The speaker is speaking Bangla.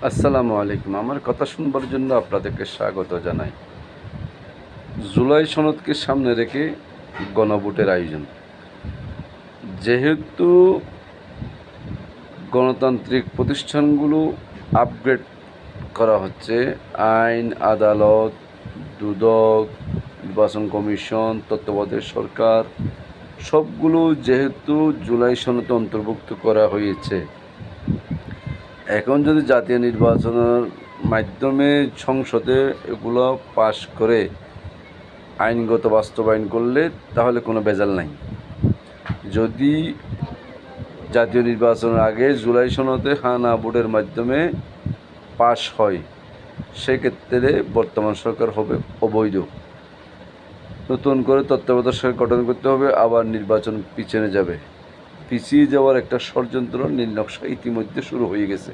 আসসালামু আলাইকুম। আমার কথা শুনবার জন্য আপনাদেরকে স্বাগত জানাই। জুলাই সনদকে সামনে রেখে গণভোটের আয়োজন। যেহেতু গণতান্ত্রিক প্রতিষ্ঠানগুলো আপগ্রেড করা হচ্ছে, আইন, আদালত, দুদক, নির্বাচন কমিশন, তত্ত্বাবধায়ক সরকার সবগুলো যেহেতু জুলাই সনদে অন্তর্ভুক্ত করা হয়েছে, এখন যদি জাতীয় নির্বাচনের মাধ্যমে সংসদে এগুলো পাশ করে আইনগত বাস্তবায়ন করলে তাহলে কোনো ভেজাল নাই। যদি জাতীয় নির্বাচনের আগে জুলাই সনদে হ্যাঁ না ভোটের মাধ্যমে পাশ হয়, সেক্ষেত্রে বর্তমান সরকার হবে অবৈধ। নতুন করে তত্ত্বাবধায়ক সরকার গঠন করতে হবে, আবার নির্বাচন পিছনে যাবে। পিছিয়ে যাওয়ার একটা ষড়যন্ত্র নীলনকশা ইতিমধ্যে শুরু হয়ে গেছে।